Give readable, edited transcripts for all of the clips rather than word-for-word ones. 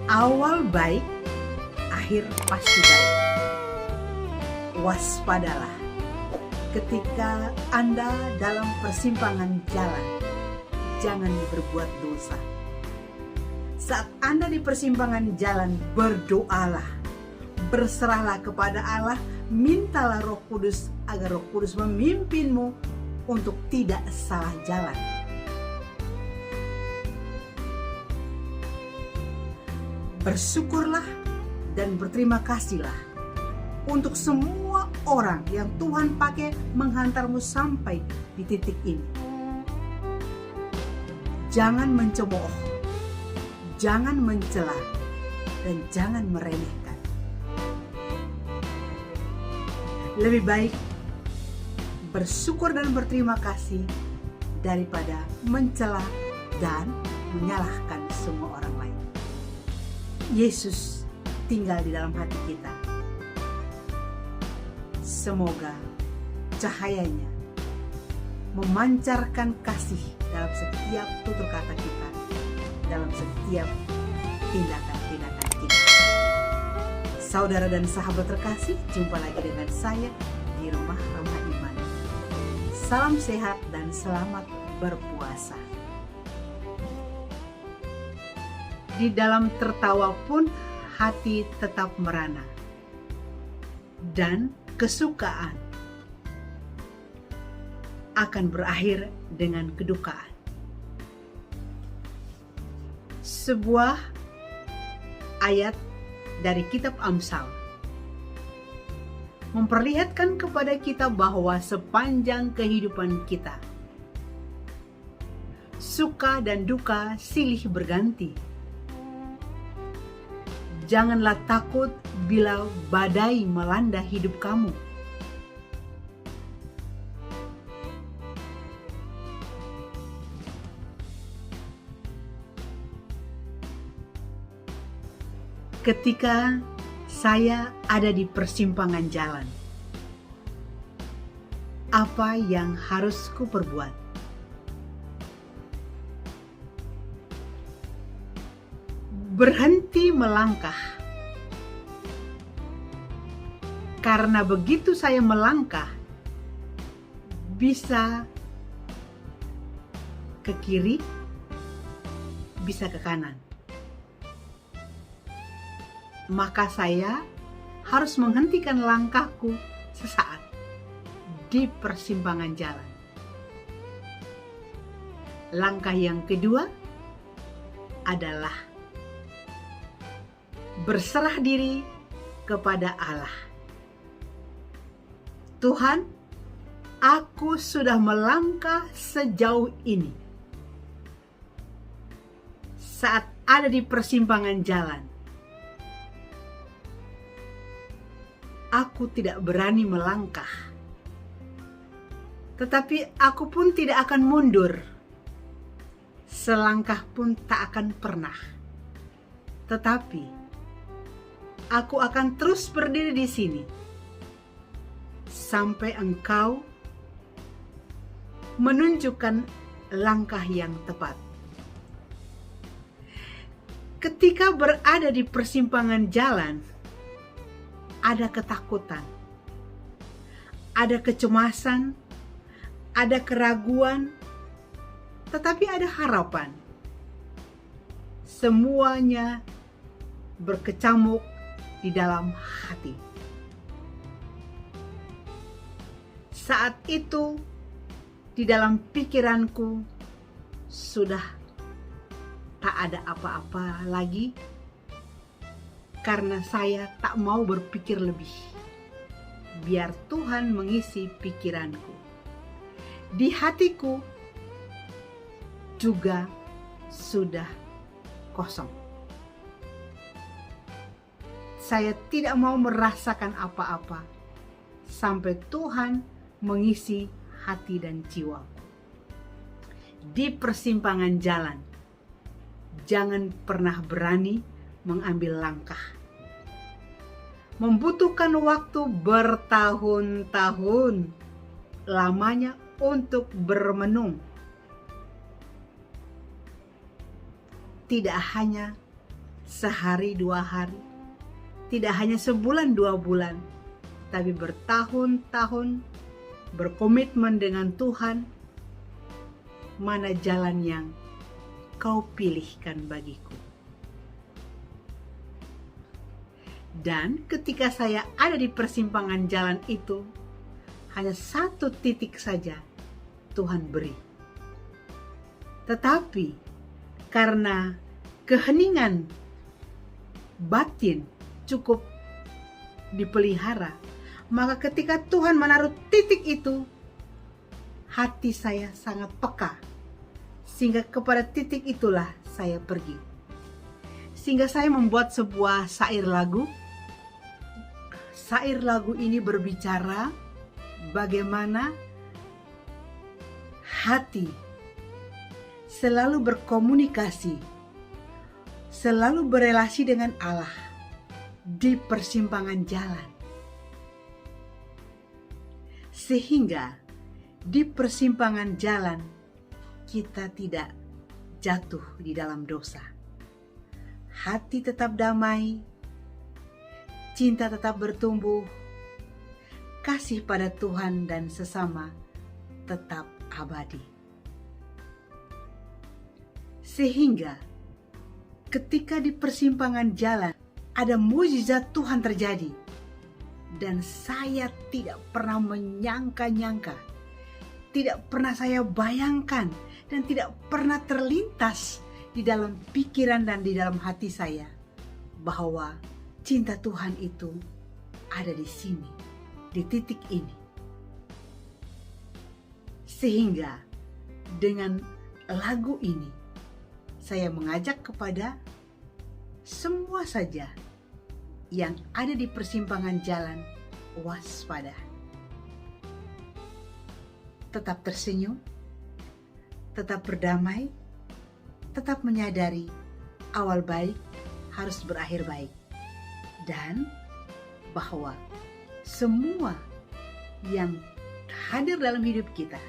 Awal baik, akhir pasti baik. Waspadalah ketika Anda dalam persimpangan jalan. Jangan berbuat dosa. Saat Anda di persimpangan jalan, berdoalah. Berserahlah kepada Allah, mintalah Roh Kudus agar Roh Kudus memimpinmu untuk tidak salah jalan. Bersyukurlah dan berterima kasihlah untuk semua orang yang Tuhan pakai menghantarmu sampai di titik ini. Jangan mencemooh, jangan mencela, dan jangan meremehkan. Lebih baik bersyukur dan berterima kasih daripada mencela dan menyalahkan semua orang lain. Yesus tinggal di dalam hati kita. Semoga cahayanya memancarkan kasih dalam setiap tutur kata kita, dalam setiap tindakan-tindakan kita. Saudara dan sahabat terkasih, jumpa lagi dengan saya di Rumah Remah Iman. Salam sehat dan selamat berpuasa. Di dalam tertawa pun hati tetap merana, dan kesukaan akan berakhir dengan kedukaan. Sebuah ayat dari kitab Amsal memperlihatkan kepada kita bahwa sepanjang kehidupan kita, suka dan duka silih berganti. Janganlah takut bila badai melanda hidup kamu. Ketika saya ada di persimpangan jalan, apa yang harus kuperbuat? Berhenti melangkah. Karena begitu saya melangkah, bisa ke kiri, bisa ke kanan. Maka saya harus menghentikan langkahku sesaat di persimpangan jalan. Langkah yang kedua adalah berserah diri kepada Allah. Tuhan, aku sudah melangkah sejauh ini. Saat ada di persimpangan jalan, aku tidak berani melangkah. Tetapi aku pun tidak akan mundur. Selangkah pun tak akan pernah. Tetapi aku akan terus berdiri di sini sampai Engkau menunjukkan langkah yang tepat. Ketika berada di persimpangan jalan, ada ketakutan, ada kecemasan, ada keraguan, tetapi ada harapan. Semuanya berkecamuk di dalam hati. Saat itu di dalam pikiranku sudah tak ada apa-apa lagi, karena saya tak mau berpikir lebih. Biar Tuhan mengisi pikiranku. Di hatiku juga sudah kosong. Saya tidak mau merasakan apa-apa sampai Tuhan mengisi hati dan jiwa. Di persimpangan jalan, jangan pernah berani mengambil langkah. Membutuhkan waktu bertahun-tahun lamanya untuk bermenung. Tidak hanya sehari 2 hari, tidak hanya sebulan 2 bulan, tapi bertahun-tahun berkomitmen dengan Tuhan, mana jalan yang kau pilihkan bagiku. Dan ketika saya ada di persimpangan jalan itu, hanya 1 titik saja Tuhan beri. Tetapi karena keheningan batin cukup dipelihara, maka ketika Tuhan menaruh titik itu, hati saya sangat peka, sehingga kepada titik itulah saya pergi. Sehingga saya membuat sebuah syair lagu. Syair lagu ini berbicara bagaimana hati selalu berkomunikasi, selalu berelasi dengan Allah di persimpangan jalan. Sehingga di persimpangan jalan kita tidak jatuh di dalam dosa. Hati tetap damai, cinta tetap bertumbuh, kasih pada Tuhan dan sesama tetap abadi. Sehingga ketika di persimpangan jalan ada mukjizat Tuhan terjadi, dan saya tidak pernah menyangka-nyangka, tidak pernah saya bayangkan, dan tidak pernah terlintas di dalam pikiran dan di dalam hati saya bahwa cinta Tuhan itu ada di sini, di titik ini. Sehingga dengan lagu ini saya mengajak kepada semua saja yang ada di persimpangan jalan, waspada. Tetap tersenyum, tetap berdamai, tetap menyadari awal baik harus berakhir baik. Dan bahwa semua yang hadir dalam hidup kita,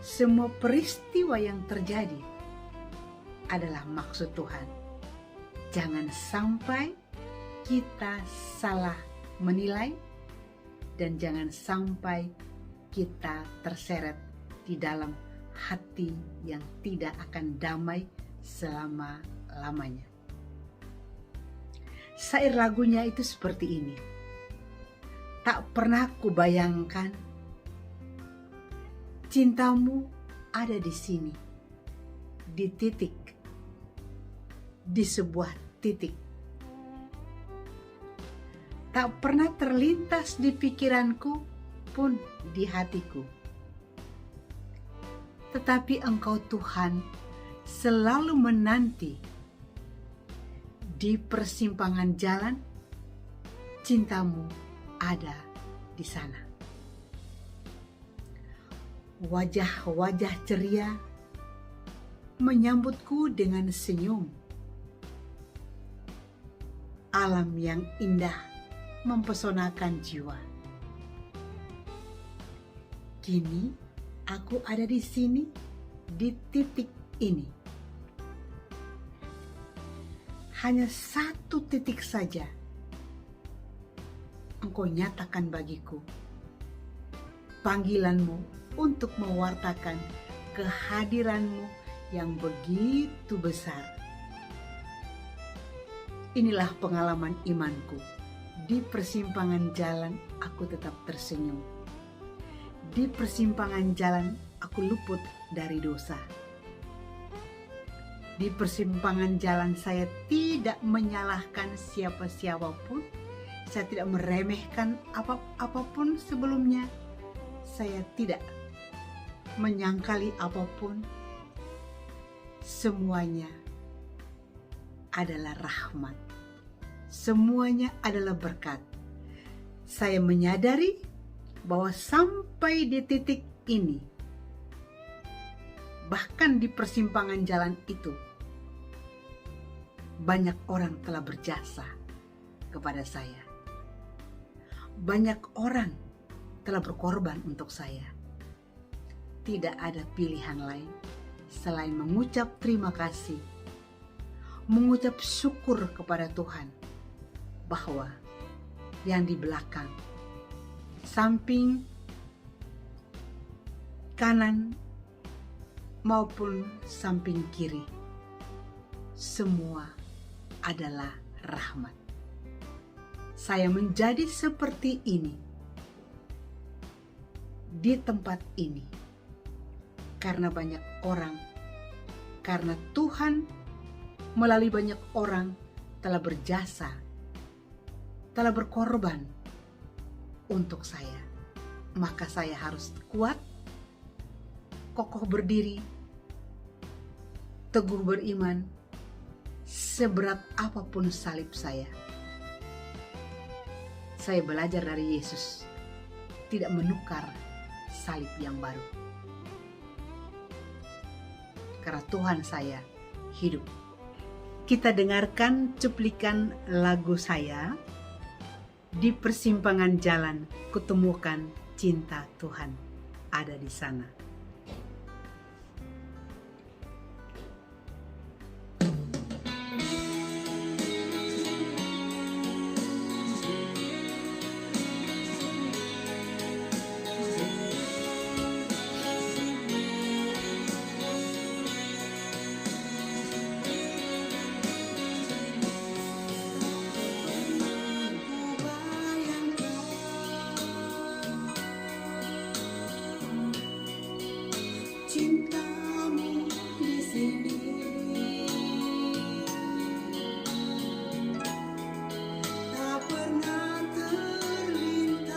semua peristiwa yang terjadi adalah maksud Tuhan. Jangan sampai kita salah menilai, dan jangan sampai kita terseret di dalam hati yang tidak akan damai selama-lamanya. Syair lagunya itu seperti ini. Tak pernah kubayangkan cintamu ada di sini, di titik, di sebuah titik. Tak pernah terlintas di pikiranku pun di hatiku. Tetapi Engkau Tuhan selalu menanti di persimpangan jalan, cintamu ada di sana. Wajah-wajah ceria menyambutku dengan senyum. Alam yang indah mempesonakan jiwa. Kini aku ada di sini, di titik ini. Hanya 1 titik saja Engkau nyatakan bagiku panggilanmu untuk mewartakan kehadiranmu yang begitu besar. Inilah pengalaman imanku. Di persimpangan jalan aku tetap tersenyum. Di persimpangan jalan aku luput dari dosa. Di persimpangan jalan saya tidak menyalahkan siapa-siapa pun. Saya tidak meremehkan apapun sebelumnya. Saya tidak menyangkali apapun. Semuanya adalah rahmat. Semuanya adalah berkat. Saya menyadari bahwa sampai di titik ini, bahkan di persimpangan jalan itu, banyak orang telah berjasa kepada saya. Banyak orang telah berkorban untuk saya. Tidak ada pilihan lain selain mengucap terima kasih, mengucap syukur kepada Tuhan bahwa yang di belakang, samping kanan maupun samping kiri, semua adalah rahmat. Saya menjadi seperti ini di tempat ini karena banyak orang, karena Tuhan melalui banyak orang telah berjasa, telah berkorban untuk saya. Maka saya harus kuat, kokoh berdiri, teguh beriman, seberat apapun salib saya. Saya belajar dari Yesus, tidak menukar salib yang baru. Karena Tuhan saya hidup. Kita dengarkan cuplikan lagu saya, Di Persimpangan Jalan Kutemukan Cinta Tuhan Ada di Sana. Cintamu di sini, tak pernah terlintas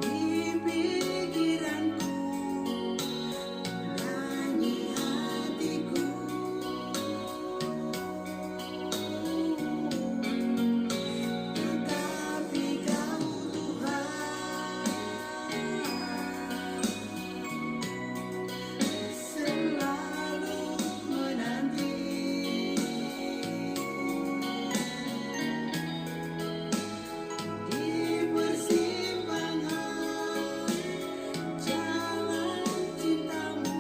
di pikiranku, nyanyi hatiku. Tetapi Kau Tuhan selalu menanti di persimpangan jalan cintamu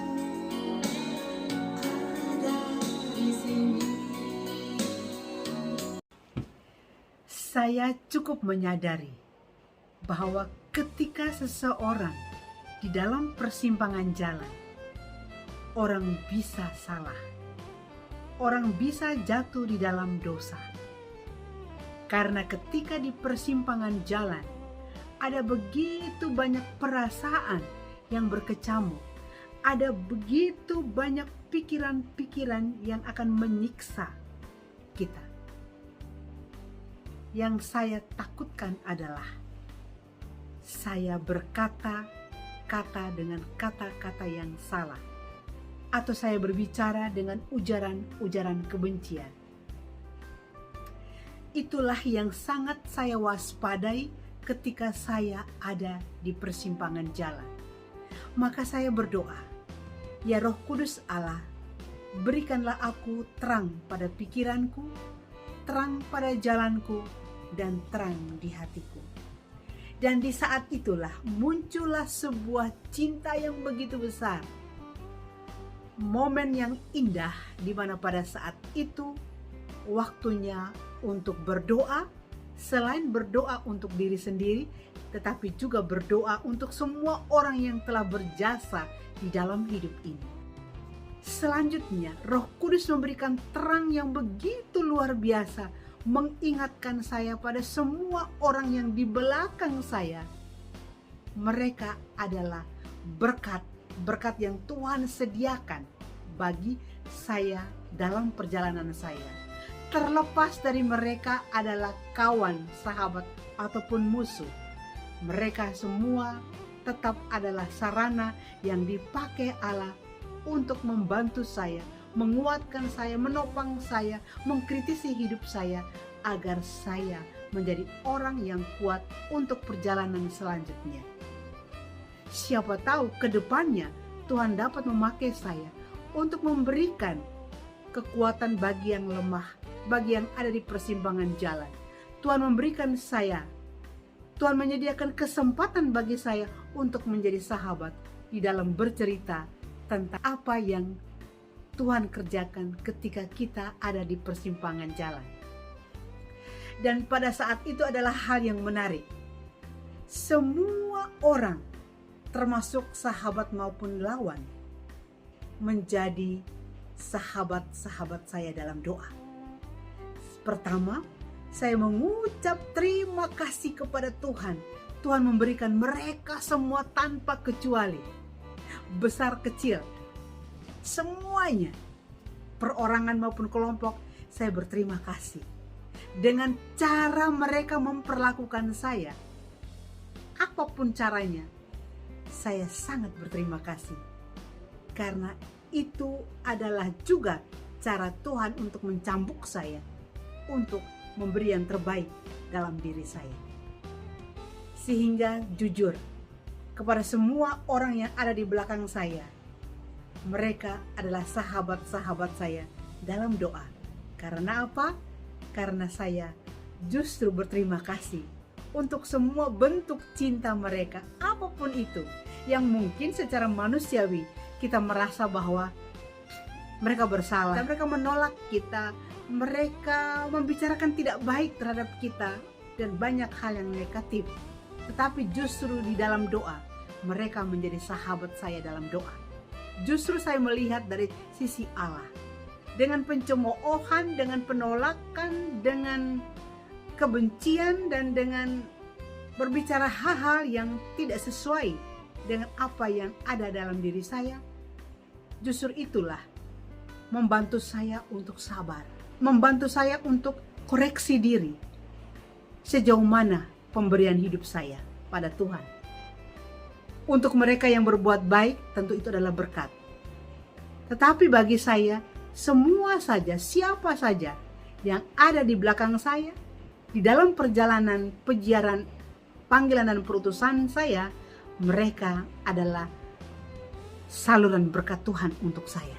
ada di sini. Saya cukup menyadari bahwa ketika seseorang di dalam persimpangan jalan, orang bisa salah, orang bisa jatuh di dalam dosa. Karena ketika di persimpangan jalan, ada begitu banyak perasaan yang berkecamuk, ada begitu banyak pikiran-pikiran yang akan menyiksa kita. Yang saya takutkan adalah saya berkata-kata dengan kata-kata yang salah, atau saya berbicara dengan ujaran-ujaran kebencian. Itulah yang sangat saya waspadai ketika saya ada di persimpangan jalan. Maka saya berdoa, ya Roh Kudus Allah, berikanlah aku terang pada pikiranku, terang pada jalanku, dan terang di hatiku. Dan di saat itulah muncullah sebuah cinta yang begitu besar. Momen yang indah di mana pada saat itu waktunya untuk berdoa, selain berdoa untuk diri sendiri, tetapi juga berdoa untuk semua orang yang telah berjasa di dalam hidup ini. Selanjutnya, Roh Kudus memberikan terang yang begitu luar biasa, mengingatkan saya pada semua orang yang di belakang saya. Mereka adalah berkat yang Tuhan sediakan bagi saya dalam perjalanan saya. Terlepas dari mereka adalah kawan, sahabat, ataupun musuh, mereka semua tetap adalah sarana yang dipakai Allah untuk membantu saya, menguatkan saya, menopang saya, mengkritisi hidup saya, agar saya menjadi orang yang kuat untuk perjalanan selanjutnya. Siapa tahu ke depannya Tuhan dapat memakai saya untuk memberikan kekuatan bagi yang lemah, bagi yang ada di persimpangan jalan. Tuhan memberikan saya, Tuhan menyediakan kesempatan bagi saya untuk menjadi sahabat di dalam bercerita tentang apa yang Tuhan kerjakan ketika kita ada di persimpangan jalan. Dan pada saat itu adalah hal yang menarik. Semua orang, termasuk sahabat maupun lawan, menjadi sahabat-sahabat saya dalam doa. Pertama, saya mengucap terima kasih kepada Tuhan. Tuhan memberikan mereka semua tanpa kecuali. Besar kecil, semuanya, perorangan maupun kelompok, saya berterima kasih. Dengan cara mereka memperlakukan saya, apapun caranya, saya sangat berterima kasih. Karena itu adalah juga cara Tuhan untuk mencambuk saya, untuk memberi yang terbaik dalam diri saya. Sehingga jujur, kepada semua orang yang ada di belakang saya, mereka adalah sahabat-sahabat saya dalam doa. Karena apa? Karena saya justru berterima kasih untuk semua bentuk cinta mereka, apapun itu, yang mungkin secara manusiawi kita merasa bahwa mereka bersalah, mereka menolak kita, mereka membicarakan tidak baik terhadap kita, dan banyak hal yang negatif. Tetapi justru di dalam doa, mereka menjadi sahabat saya dalam doa. Justru saya melihat dari sisi Allah. Dengan pencemoohan, dengan penolakan, dengan kebencian, dan dengan berbicara hal-hal yang tidak sesuai dengan apa yang ada dalam diri saya, justru itulah membantu saya untuk sabar, membantu saya untuk koreksi diri sejauh mana pemberian hidup saya pada Tuhan. Untuk mereka yang berbuat baik, tentu itu adalah berkat. Tetapi bagi saya, semua saja, siapa saja yang ada di belakang saya, di dalam perjalanan pejiaran panggilan dan perutusan saya, mereka adalah saluran berkat Tuhan untuk saya.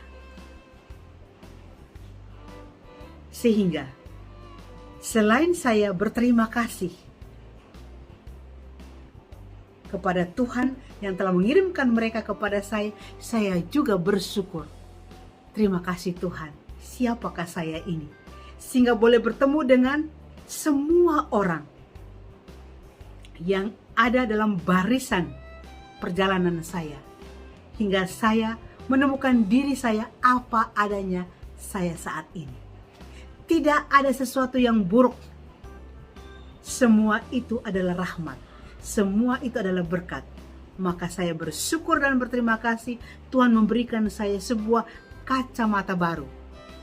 Sehingga selain saya berterima kasih kepada Tuhan yang telah mengirimkan mereka kepada saya juga bersyukur. Terima kasih Tuhan, siapakah saya ini? Sehingga boleh bertemu dengan semua orang yang ada dalam barisan perjalanan saya. Hingga saya menemukan diri saya apa adanya saya saat ini. Tidak ada sesuatu yang buruk. Semua itu adalah rahmat. Semua itu adalah berkat. Maka saya bersyukur dan berterima kasih Tuhan memberikan saya sebuah kacamata baru,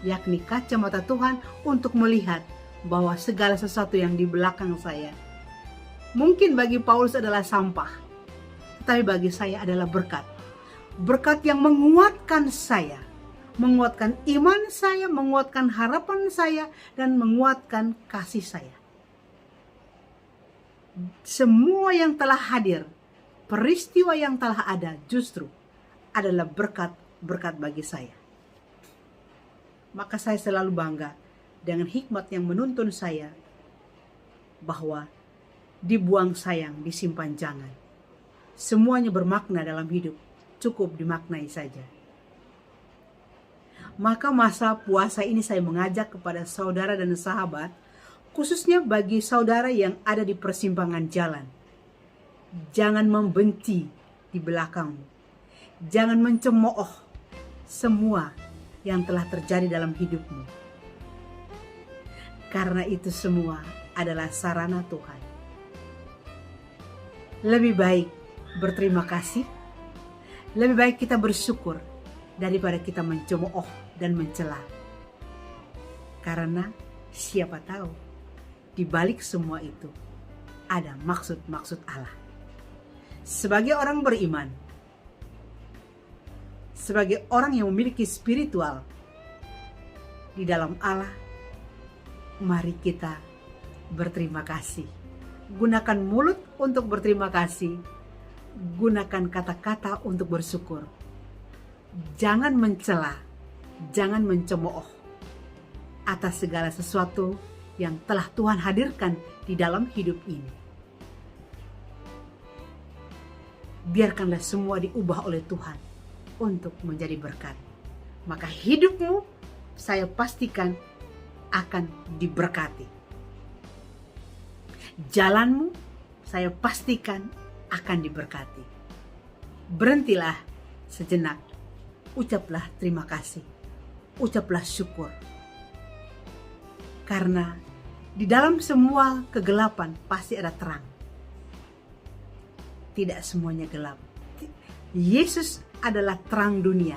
yakni kacamata Tuhan untuk melihat bahwa segala sesuatu yang di belakang saya mungkin bagi Paulus adalah sampah, tetapi bagi saya adalah berkat. Berkat yang menguatkan saya, menguatkan iman saya, menguatkan harapan saya, dan menguatkan kasih saya. Semua yang telah hadir, peristiwa yang telah ada justru adalah berkat bagi saya. Maka saya selalu bangga dengan hikmat yang menuntun saya bahwa dibuang sayang, disimpan jangan. Semuanya bermakna dalam hidup, cukup dimaknai saja. Maka masa puasa ini saya mengajak kepada saudara dan sahabat, khususnya bagi saudara yang ada di persimpangan jalan. Jangan membenci di belakangmu. Jangan mencemooh semua yang telah terjadi dalam hidupmu. Karena itu semua adalah sarana Tuhan. Lebih baik berterima kasih, lebih baik kita bersyukur daripada kita mencemooh dan mencela. Karena siapa tahu di balik semua itu ada maksud-maksud Allah. Sebagai orang beriman, sebagai orang yang memiliki spiritual di dalam Allah, mari kita berterima kasih. Gunakan mulut untuk berterima kasih. Gunakan kata-kata untuk bersyukur. Jangan mencela, jangan mencemooh atas segala sesuatu yang telah Tuhan hadirkan di dalam hidup ini. Biarkanlah semua diubah oleh Tuhan untuk menjadi berkat. maka hidupmu saya pastikan akan diberkati. Jalanmu saya pastikan akan diberkati. Berhentilah sejenak, ucaplah terima kasih, ucaplah syukur. Karena di dalam semua kegelapan pasti ada terang. Tidak semuanya gelap. Yesus adalah terang dunia.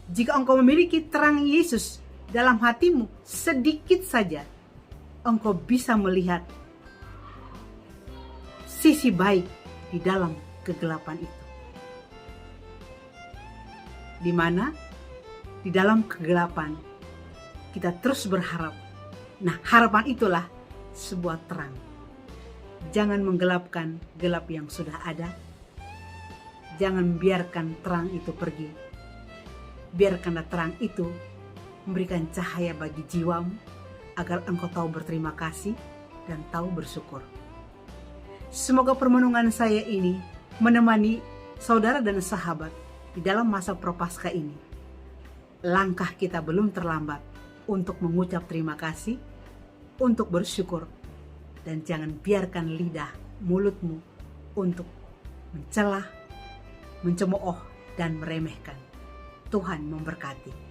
Jika engkau memiliki terang Yesus dalam hatimu sedikit saja, engkau bisa melihat sisi baik di dalam kegelapan itu. Di mana di dalam kegelapan kita terus berharap. Nah, harapan itulah sebuah terang. Jangan menggelapkan gelap yang sudah ada. Jangan biarkan terang itu pergi. Biarkanlah terang itu memberikan cahaya bagi jiwamu agar engkau tahu berterima kasih dan tahu bersyukur. Semoga permenungan saya ini menemani saudara dan sahabat di dalam masa Prapaskah ini. Langkah kita belum terlambat untuk mengucap terima kasih, untuk bersyukur, dan jangan biarkan lidah mulutmu untuk mencela, mencemooh, dan meremehkan. Tuhan memberkati.